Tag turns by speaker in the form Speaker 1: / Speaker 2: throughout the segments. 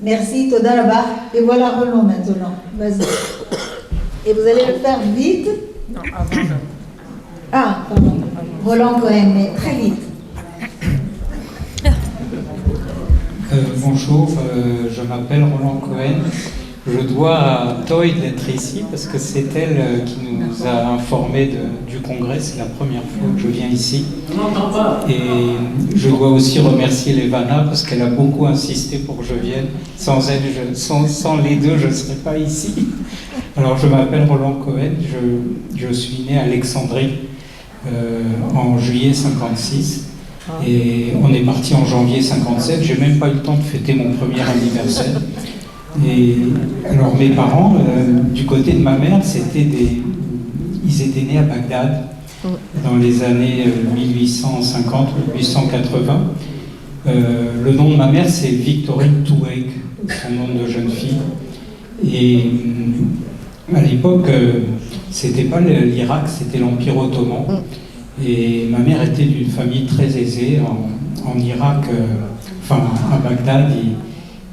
Speaker 1: Merci, Toda là-bas. Et voilà Roland maintenant. Vas-y. Et vous allez le faire vite.
Speaker 2: Non, avant.
Speaker 1: Ah, pardon. Roland Cohen, mais très vite.
Speaker 3: Bonjour, je m'appelle Roland Cohen. Je dois à Toy d'être ici parce que c'est elle qui nous a informés du congrès. C'est la première fois que je viens ici. Et je dois aussi remercier Levana parce qu'elle a beaucoup insisté pour que je vienne. Sans elle, sans les deux, je ne serais pas ici. Alors je m'appelle Roland Cohen, je suis né à Alexandrie en juillet 56. Et on est parti en janvier 57. J'ai même pas eu le temps de fêter mon premier anniversaire. Et alors mes parents, du côté de ma mère, ils étaient nés à Bagdad dans les années 1850 ou 1880. Le nom de ma mère, c'est Victorine Toueg, son nom de jeune fille. Et à l'époque, c'était pas l'Irak, c'était l'Empire ottoman. Et ma mère était d'une famille très aisée en Irak, à Bagdad.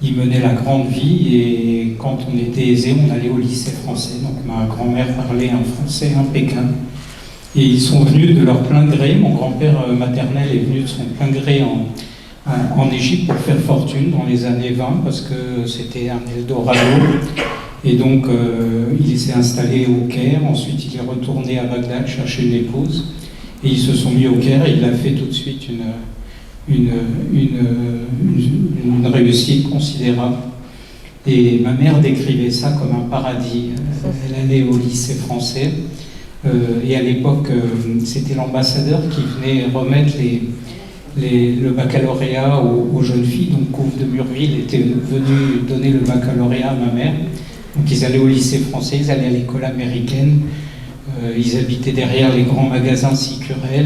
Speaker 3: Ils menaient la grande vie et quand on était aisé, on allait au lycée français. Donc ma grand-mère parlait un français impeccable. Et ils sont venus de leur plein gré. Mon grand-père maternel est venu de son plein gré en Égypte pour faire fortune dans les années 20 parce que c'était un Eldorado. Et donc il s'est installé au Caire. Ensuite, il est retourné à Bagdad chercher une épouse. Et ils se sont mis au Caire et il a fait tout de suite une réussite considérable. Et ma mère décrivait ça comme un paradis. Elle allait au lycée français et à l'époque c'était l'ambassadeur qui venait remettre le baccalauréat aux jeunes filles. Donc Couve de Murville était venu donner le baccalauréat à ma mère. Donc ils allaient au lycée français, ils allaient à l'école américaine. Ils habitaient derrière les grands magasins Sicurel,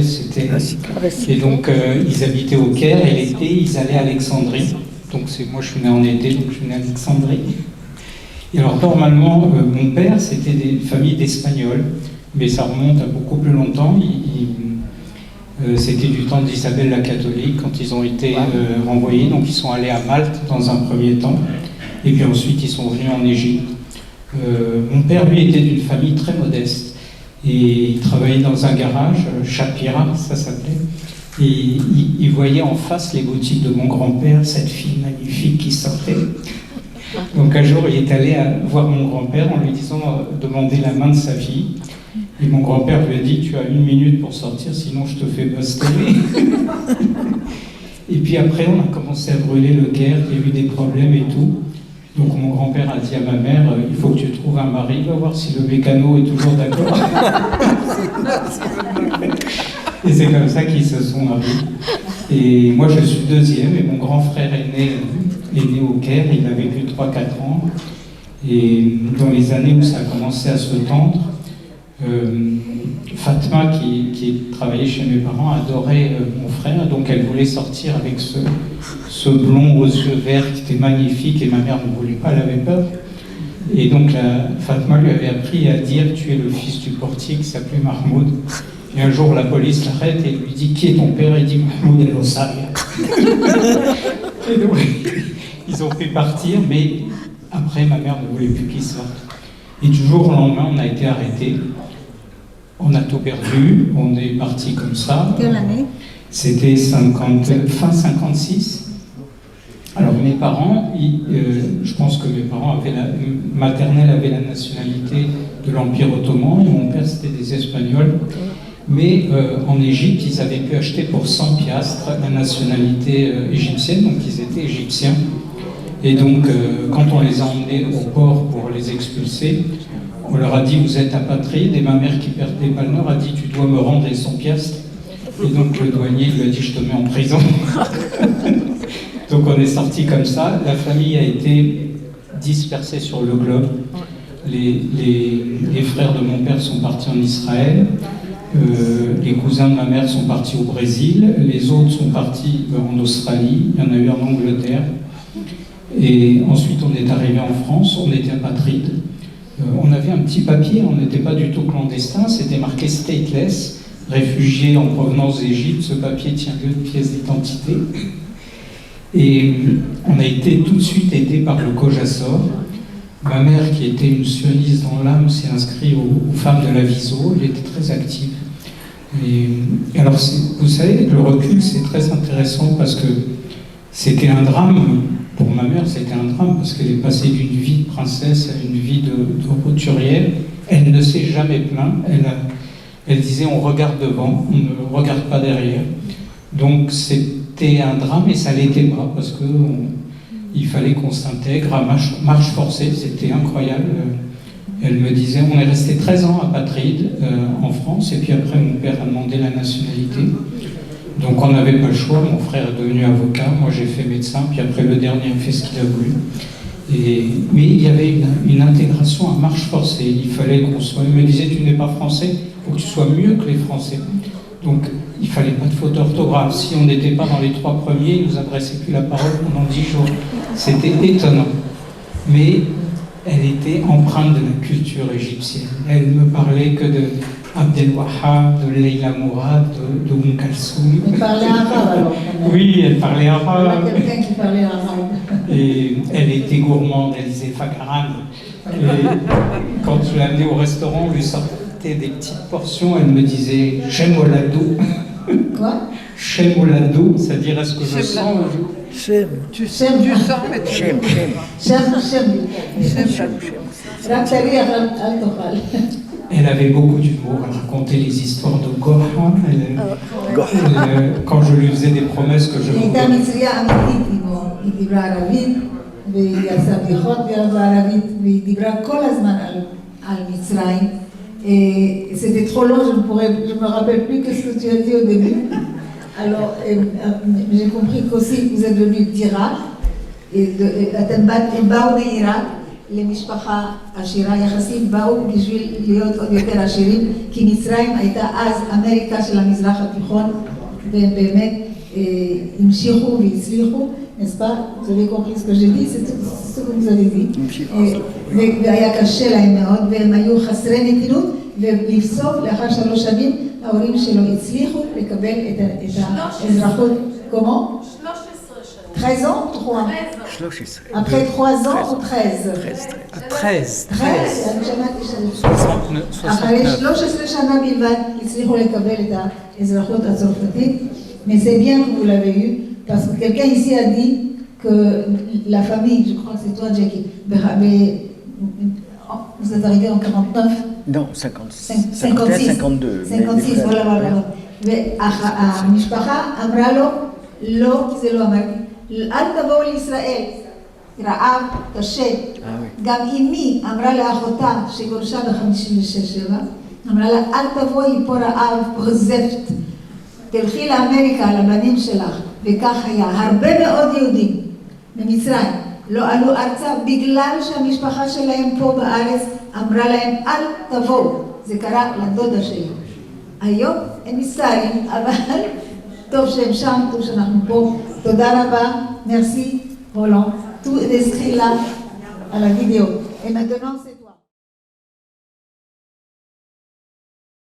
Speaker 3: et donc ils habitaient au Caire, et l'été ils allaient à Alexandrie. Donc moi je suis né en été, donc je suis né à Alexandrie. Et alors normalement, mon père c'était des familles d'Espagnols, mais ça remonte à beaucoup plus longtemps. C'était du temps d'Isabelle la catholique quand ils ont été renvoyés, donc ils sont allés à Malte dans un premier temps, et puis ensuite ils sont venus en Égypte. Mon père lui était d'une famille très modeste. Et il travaillait dans un garage, Chapira, ça s'appelait. Et il voyait en face les boutiques de mon grand-père, cette fille magnifique qui sortait. Donc un jour, il est allé voir mon grand-père en lui disant demander la main de sa fille. Et mon grand-père lui a dit, tu as 1 minute pour sortir, sinon je te fais bastonner. Et puis après, on a commencé à brûler le Caire, il y a eu des problèmes et tout. Donc mon grand-père a dit à ma mère, il faut que tu trouves un mari, va voir si le mécano est toujours d'accord. Et c'est comme ça qu'ils se sont mariés. Et moi je suis deuxième, et mon grand frère aîné est né au Caire, il a vécu 3-4 ans. Et dans les années où ça a commencé à se tendre, Fatma, qui travaillait chez mes parents, adorait mon frère, donc elle voulait sortir avec ce blond aux yeux verts qui était magnifique, et ma mère ne voulait pas, elle avait peur. Et donc Fatma lui avait appris à dire « tu es le fils du portier » qui s'appelait Mahmoud. Et un jour la police l'arrête et lui dit « qui est ton père ?» Il dit « Mahmoud El Ossari ». Et donc ils ont pu partir, mais après ma mère ne voulait plus qu'ils sortent. Et du jour au lendemain, on a été arrêtés. On a tout perdu, on est parti comme ça.
Speaker 1: Quelle année?
Speaker 3: C'était fin 56. Alors mes parents, je pense que mes parents maternels avaient la nationalité de l'Empire ottoman, et mon père c'était des Espagnols. Mais en Égypte, ils avaient pu acheter pour 100 piastres la nationalité égyptienne, donc ils étaient égyptiens. Et donc, quand on les a emmenés au port pour les expulser, on leur a dit « vous êtes apatrides » et ma mère qui perdait pas le nord a dit « tu dois me rendre les 100 piastres ». Et donc le douanier lui a dit « je te mets en prison ». Donc on est sortis comme ça. La famille a été dispersée sur le globe. Les frères de mon père sont partis en Israël. Les cousins de ma mère sont partis au Brésil. Les autres sont partis en Australie. Il y en a eu en Angleterre. Et ensuite, on est arrivé en France, on était apatrides. On avait un petit papier, on n'était pas du tout clandestin, c'était marqué stateless, réfugié en provenance d'Égypte. Ce papier tient lieu de pièce d'identité. Et on a été tout de suite aidé par le Kojasor. Ma mère, qui était une sioniste dans l'âme, s'est inscrite aux femmes de la Viso. Elle était très active. Et alors, vous savez, le recul, c'est très intéressant parce que c'était un drame. Pour ma mère, c'était un drame parce qu'elle est passée d'une vie de princesse à une vie de roturière. Elle ne s'est jamais plainte. Elle disait on regarde devant, on ne regarde pas derrière. Donc c'était un drame et ça l'était pas parce qu'il fallait qu'on s'intègre à marche forcée, c'était incroyable. Elle me disait on est resté 13 ans apatride en France et puis après mon père a demandé la nationalité. Donc on n'avait pas le choix, mon frère est devenu avocat, moi j'ai fait médecin, puis après le dernier a fait ce qu'il a voulu. Mais il y avait une intégration à marche forcée, il fallait qu'on soit... Il me disait tu n'es pas français, il faut que tu sois mieux que les Français. Donc il ne fallait pas de faute d'orthographe. Si on n'était pas dans les 3 premiers, ils ne nous adressaient plus la parole pendant 10 jours. C'était étonnant. Mais elle était empreinte de la culture égyptienne. Elle ne me parlait que de Abdel Wahab, de Leila Mourad, de Kalsoum.
Speaker 1: Elle parlait arabe alors.
Speaker 3: Oui, elle parlait arabe.
Speaker 1: Il y a quelqu'un qui parlait arabe.
Speaker 3: Et elle était gourmande, elle disait fagaran. Et quand je l'amenais au restaurant, on lui sortait des petites portions, elle me disait Chemoladou.
Speaker 1: Quoi?
Speaker 3: Chemoladou, c'est-à-dire est-ce que je sens
Speaker 2: Shem.
Speaker 1: Tu sens, mais tu
Speaker 2: Shem.
Speaker 3: Elle avait beaucoup d'humour, elle racontait les histoires de Goha. Quand je lui faisais des promesses que je
Speaker 1: היא הייתה מצריה אמיתית עמו, היא דיברה ערבית והיא עשה בדיחות בערבית והיא דיברה כל הזמן על מצרים. C'était trop long, je me rappelle plus ce que tu as dit au début. Alors, j'ai compris qu'aussi vous êtes venu d'Irak, אתם באו מעיראק למשפחה עשירה יחסית, באו בשביל להיות עוד יותר עשירים, כי מצרים הייתה אז אמריקה של המזרח התיכון, והם באמת המשיכו והצליחו, n'est-ce pas? Vous avez compris ce que j'ai dit, c'est ce que vous avez dit. והיה קשה להם מאוד, והם היו חסרי נתינות, ולבסוף, לאחר 3 שנים, ההורים שלו הצליחו לקבל את האזרחות. כמו? 13 ans? 3.
Speaker 2: 13.
Speaker 1: Après 3 ans ou 13?
Speaker 3: 13.
Speaker 1: 13? אני שמעתי שזה... אחרי 13 שנה בלבד הצליחו לקבל את האזרחות הצרפתית. Mais c'est bien que vous l'avez eu, parce que quelqu'un ici a dit que la famille, je crois que c'est toi, Jackie, vous êtes arrivé en 49?
Speaker 2: Non, 56.
Speaker 1: 56.
Speaker 2: 52.
Speaker 1: 56, voilà. המשפחה אמרה לו, לא, כי זה לא אמרתי, אל תבואו לישראל, רעב, קשה. גם אמי אמרה לאחותה שגורשה ב-56-7, אמרה לה, אל תבואי פה רעב, פה זפת. תלכי לאמריקה, לבנים שלך, וכך היה. הרבה מאוד יהודים ממצרים לא עלו ארצה בגלל שהמשפחה שלהם פה בארץ אמרה להם, אל תבואו. זה קרה לדודה שלי. היום הם מסתערים, אבל טוב שהם שם, טוב שאנחנו פה. תודה רבה, merci, Roland. Tout est inscrit là, à la vidéo. Et maintenant, c'est...